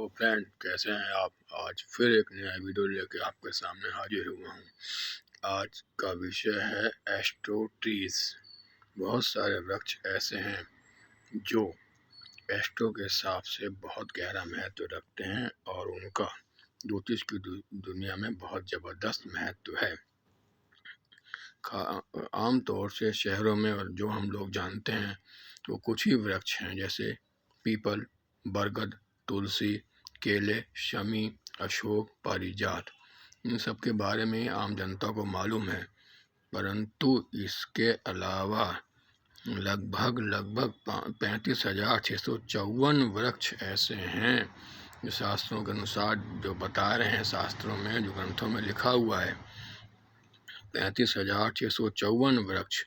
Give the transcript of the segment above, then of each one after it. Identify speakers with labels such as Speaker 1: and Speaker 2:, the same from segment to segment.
Speaker 1: Friend, कैसे हैं आप। आज फिर एक नया वीडियो लेके आपके सामने हाजिर हुआ हूँ। आज का विषय है एस्ट्रो ट्रीज। बहुत सारे वृक्ष ऐसे हैं जो एस्ट्रो के हिसाब से बहुत गहरा महत्व रखते हैं और उनका ज्योतिष की दुनिया में बहुत ज़बरदस्त महत्व है। आमतौर से शहरों में और जो हम लोग जानते हैं तो कुछ ही वृक्ष हैं, जैसे पीपल, बरगद, तुलसी, केले, शमी, अशोक, पारिजात। इन सब के बारे में आम जनता को मालूम है, परंतु इसके अलावा लगभग 35,654 वृक्ष ऐसे हैं जो शास्त्रों के अनुसार जो बता रहे हैं, शास्त्रों में जो ग्रंथों में लिखा हुआ है, 35,654 वृक्ष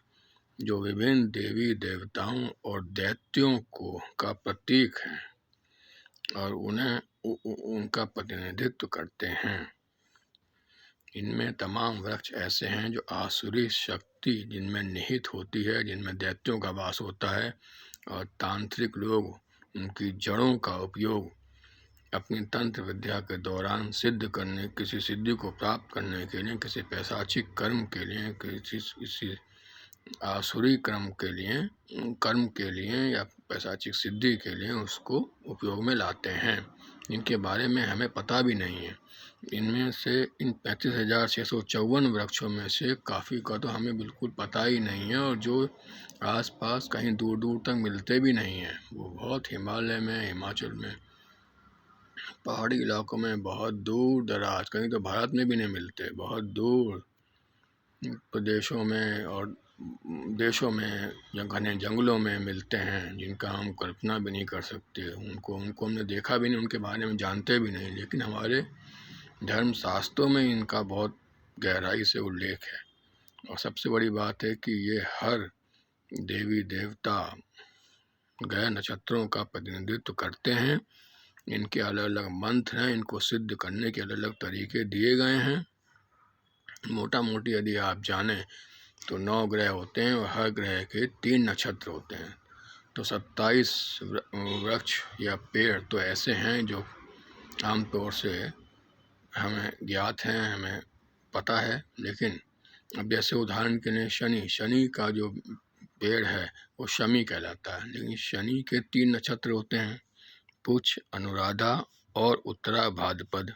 Speaker 1: जो विभिन्न देवी देवताओं और दैत्यों का प्रतीक हैं और उनका प्रतिनिधित्व करते हैं। इनमें तमाम वृक्ष ऐसे हैं जो आसुरी शक्ति जिनमें निहित होती है, जिनमें दैत्यों का वास होता है, और तांत्रिक लोग उनकी जड़ों का उपयोग अपनी तंत्र विद्या के दौरान किसी सिद्धि को प्राप्त करने के लिए, किसी पैशाचिक कर्म के लिए, किसी आसुरी कर्म के लिए या पैशाचिक सिद्धि के लिए उसको उपयोग में लाते हैं। इनके बारे में हमें पता भी नहीं है। इनमें से इन 35,654 वृक्षों में से काफ़ी का तो हमें बिल्कुल पता ही नहीं है, और जो आसपास कहीं दूर दूर तक मिलते भी नहीं हैं। वो बहुत हिमालय में, हिमाचल में, पहाड़ी इलाकों में, बहुत दूर दराज, कहीं तो भारत में भी नहीं मिलते, बहुत दूर प्रदेशों में और देशों में या घने जंगलों में मिलते हैं, जिनका हम कल्पना भी नहीं कर सकते। उनको हमने देखा भी नहीं, उनके बारे में जानते भी नहीं, लेकिन हमारे धर्म शास्त्रों में इनका बहुत गहराई से उल्लेख है। और सबसे बड़ी बात है कि ये हर देवी देवता, ग्रह, नक्षत्रों का प्रतिनिधित्व करते हैं। इनके अलग अलग मंत्र हैं, इनको सिद्ध करने के अलग अलग तरीके दिए गए हैं। मोटा मोटी यदि आप जानें तो 9 ग्रह होते हैं और हर ग्रह के 3 नक्षत्र होते हैं। तो 27 वृक्ष या पेड़ तो ऐसे हैं जो आमतौर से हमें ज्ञात हैं, हमें पता है। लेकिन अब जैसे उदाहरण के लिए शनि का जो पेड़ है वो शमी कहलाता है, लेकिन शनि के 3 नक्षत्र होते हैं, पुष, अनुराधा और उत्तरा भाद्रपद।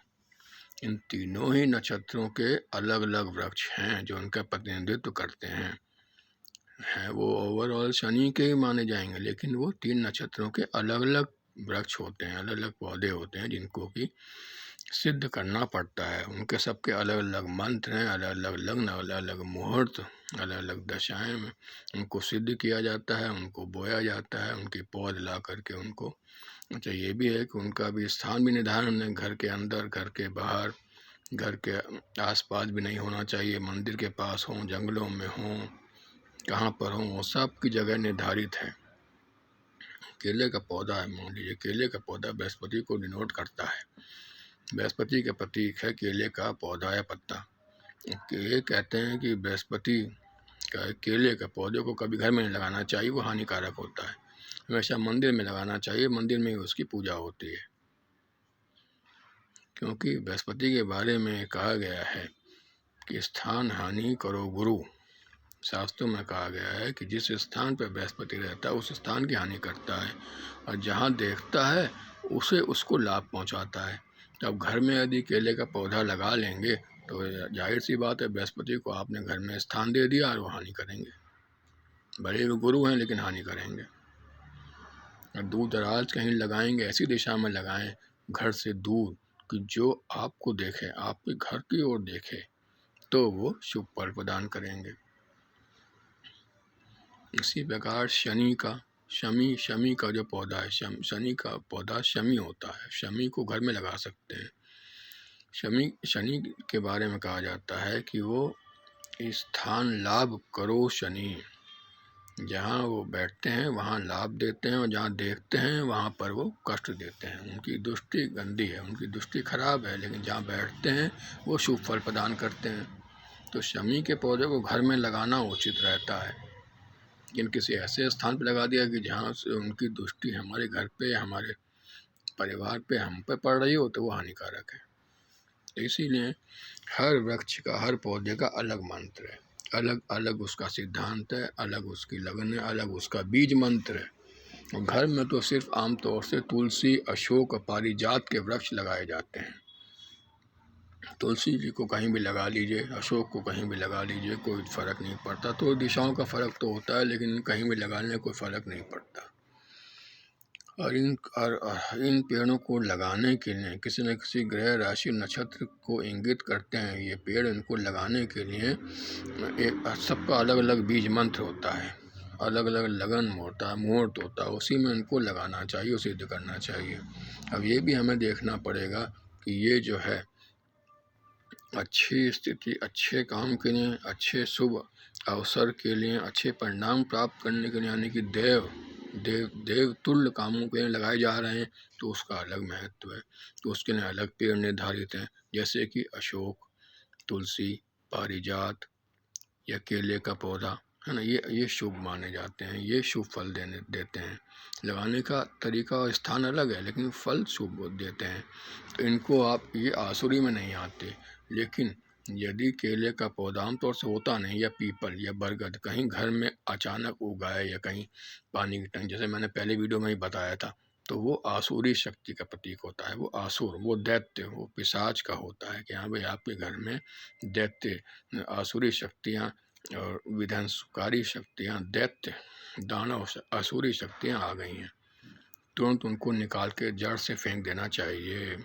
Speaker 1: इन तीनों ही नक्षत्रों के अलग अलग वृक्ष हैं जो उनका प्रतिनिधित्व करते हैं। वो ओवरऑल शनि के ही माने जाएंगे, लेकिन वो 3 नक्षत्रों के अलग अलग वृक्ष होते हैं, अलग अलग पौधे होते हैं, जिनको कि सिद्ध करना पड़ता है। उनके सबके अलग अलग मंत्र हैं, अलग अलग लग्न, अलग अलग मुहूर्त, अलग अलग दशाएं में उनको सिद्ध किया जाता है, उनको बोया जाता है, उनकी पौध ला करके उनको। अच्छा, ये भी है कि उनका भी स्थान भी निर्धारण है, घर के अंदर, घर के बाहर, घर के आसपास भी नहीं होना चाहिए, मंदिर के पास हों, जंगलों में हों, कहाँ पर हों, वो सब की जगह निर्धारित है। केले का पौधा है, मान लीजिए केले का पौधा बृहस्पति को डिनोट करता है, बृहस्पति के प्रतीक है केले का पौधा या पत्ता। ये कहते हैं कि बृहस्पति का केले के पौधे को कभी घर में नहीं लगाना चाहिए, वो हानिकारक होता है। हमेशा मंदिर में लगाना चाहिए, मंदिर में ही उसकी पूजा होती है, क्योंकि बृहस्पति के बारे में कहा गया है कि स्थान हानि करो गुरु। शास्त्रों में कहा गया है कि जिस स्थान पर बृहस्पति रहता है उस स्थान की हानि करता है, और जहाँ देखता है उसको लाभ पहुँचाता है। तो अब घर में यदि केले का पौधा लगा लेंगे तो जाहिर सी बात है, बृहस्पति को आपने घर में स्थान दे दिया और वो हानि करेंगे। बड़े गुरु हैं लेकिन हानि करेंगे। और दूर दराज कहीं लगाएंगे, ऐसी दिशा में लगाएं, घर से दूर, कि जो आपको देखे, आपके घर की ओर देखे, तो वो शुभ फल प्रदान करेंगे। इसी प्रकार शमी का जो पौधा है, शनि का पौधा शमी होता है, शमी को घर में लगा सकते हैं। शनि के बारे में कहा जाता है कि वो स्थान लाभ करो शनि, जहाँ वो बैठते हैं वहाँ लाभ देते हैं, और जहाँ देखते हैं वहाँ पर वो कष्ट देते हैं। उनकी दृष्टि गंदी है, उनकी दृष्टि खराब है, लेकिन जहाँ बैठते हैं वो शुभ फल प्रदान करते हैं। तो शमी के पौधे को घर में लगाना उचित रहता है, लेकिन किसी ऐसे स्थान पर लगा दिया कि जहाँ से उनकी दृष्टि हमारे घर पे, हमारे परिवार पे, हम पे पड़ रही हो तो वो हानिकारक है। इसीलिए हर वृक्ष का, हर पौधे का अलग मंत्र है, अलग अलग उसका सिद्धांत है, अलग उसकी लगन है, अलग उसका बीज मंत्र है। और घर में तो सिर्फ आमतौर से तुलसी, अशोक, पारिजात के वृक्ष लगाए जाते हैं। तुलसी जी को कहीं भी लगा लीजिए, अशोक को कहीं भी लगा लीजिए, कोई फ़र्क नहीं पड़ता। तो दिशाओं का फ़र्क तो होता है, लेकिन कहीं भी लगाने में कोई फ़र्क नहीं पड़ता। और इन पेड़ों को लगाने के लिए किसी न किसी ग्रह, राशि, नक्षत्र को इंगित करते हैं ये पेड़। इनको लगाने के लिए एक सबका अलग अलग बीज मंत्र होता है, अलग अलग लगन होता है, मुहूर्त होता है, उसी में इनको लगाना चाहिए, सिद्ध करना चाहिए। अब ये भी हमें देखना पड़ेगा कि ये जो है अच्छी स्थिति, अच्छे काम के लिए, अच्छे शुभ अवसर के लिए, अच्छे परिणाम प्राप्त करने के लिए, यानी कि देव तुल्य कामों के लिए लगाए जा रहे हैं, तो उसका अलग महत्व है। तो उसके लिए अलग पेड़ निर्धारित हैं, जैसे कि अशोक, तुलसी, पारिजात या केले का पौधा है ना, ये शुभ माने जाते हैं, ये शुभ फल देते हैं। लगाने का तरीका और स्थान अलग है, लेकिन फल शुभ देते हैं। तो इनको आप, ये आसुरी में नहीं आते। लेकिन यदि केले का पौधा आमतौर से होता नहीं, या पीपल या बरगद कहीं घर में अचानक उगाए, या कहीं पानी की टंकी, जैसे मैंने पहले वीडियो में ही बताया था, तो वो आसुरी शक्ति का प्रतीक होता है। वो आसुर, वो दैत्य, वो पिशाच का होता है कि हाँ भाई आपके घर में दैत्य, आसुरी शक्तियाँ और विध्वंसकारी शक्तियाँ, दैत्य, दानव, आसुरी शक्तियाँ आ गई हैं। तुरंत उनको निकाल के जड़ से फेंक देना चाहिए।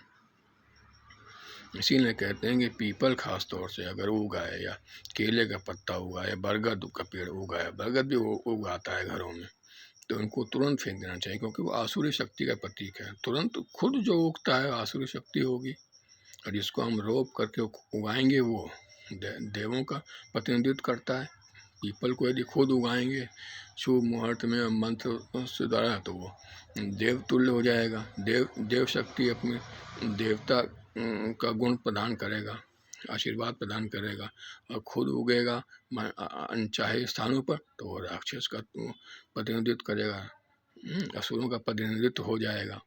Speaker 1: इसीलिए कहते हैं कि पीपल खास तौर से अगर उगाए, या केले का पत्ता उगाए, बरगद का पेड़ उगाए, बरगद भी उगाता है घरों में, तो उनको तुरंत फेंक देना चाहिए, क्योंकि वो आसुरी शक्ति का प्रतीक है। तुरंत खुद जो उगता है आसुरी शक्ति होगी, और जिसको हम रोप करके उगाएंगे वो देवों का प्रतिनिधित्व करता है। पीपल को यदि खुद उगाएंगे शुभ मुहूर्त में मंत्र से द्वारा, तो वो देव तुल्य हो जाएगा। देव शक्ति अपने देवता का गुण प्रदान करेगा, आशीर्वाद प्रदान करेगा, और खुद उगेगा अनचाहे स्थानों पर, तो वो राक्षस का प्रतिनिधित्व करेगा, असुरों का प्रतिनिधित्व हो जाएगा।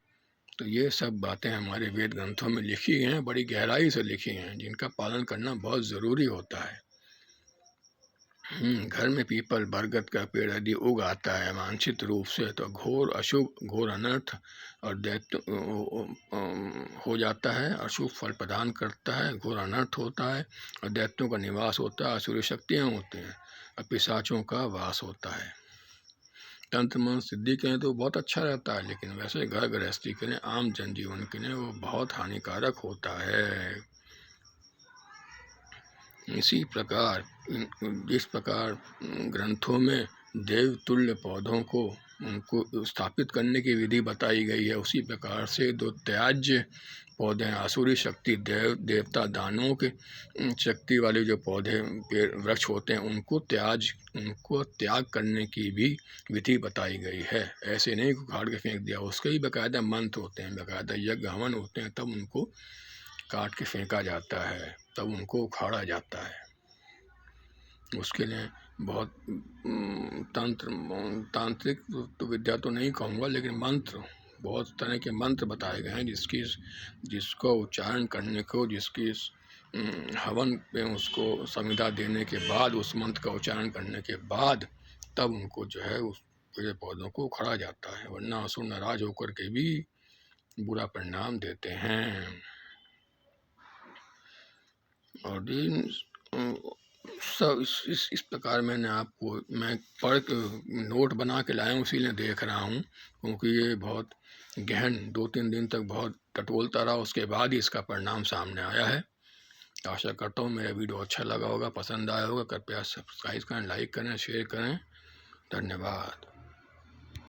Speaker 1: तो ये सब बातें हमारे वेद ग्रंथों में लिखी हैं, बड़ी गहराई से लिखी हैं, जिनका पालन करना बहुत ज़रूरी होता है। घर में पीपल, बरगद का पेड़ यदि उग आता है वांछित रूप से, तो घोर अशुभ, घोर अनर्थ और दैत्य हो जाता है। अशुभ फल प्रदान करता है, घोर अनर्थ होता है, और दैत्यों का निवास होता है, असुरी शक्तियाँ होती हैं, और पिशाचों का वास होता है। तंत्र मंत्र सिद्धि के लिए तो बहुत अच्छा रहता है, लेकिन वैसे घर गृहस्थी के लिए, आम जनजीवन के लिए वो बहुत हानिकारक होता है। इसी प्रकार जिस प्रकार ग्रंथों में देव तुल्य पौधों को, उनको स्थापित करने की विधि बताई गई है, उसी प्रकार से दो त्याज्य पौधे, आसुरी शक्ति, देवता, दानवों के शक्ति वाले जो पौधे, पेड़, वृक्ष होते हैं, उनको त्याग करने की भी विधि बताई गई है। ऐसे नहीं उखाड़ के फेंक दिया, उसके ही बाकायदा मंत्र होते हैं, बाकायदा यज्ञ हवन होते हैं, तब उनको काट के फेंका जाता है, तब उनको उखाड़ा जाता है। उसके लिए बहुत तांत्रिक तो विद्या तो नहीं कहूँगा, लेकिन मंत्र, बहुत तरह के मंत्र बताए गए हैं, जिसको उच्चारण करने को, जिसकी हवन पे उसको संविदा देने के बाद, उस मंत्र का उच्चारण करने के बाद, तब उनको जो है उस पेड़ पौधों को उखाड़ा जाता है, वरना असुर नाराज होकर के भी बुरा परिणाम देते हैं। और सब इस प्रकार मैं पढ़ के नोट बना के लाया हूँ, इसीलिए देख रहा हूँ, क्योंकि ये बहुत गहन 2-3 दिन तक बहुत टटोलता रहा, उसके बाद ही इसका परिणाम सामने आया है। आशा करता हूँ मेरा वीडियो अच्छा लगा होगा, पसंद आया होगा। कृपया सब्सक्राइब करें, लाइक करें, शेयर करें। धन्यवाद।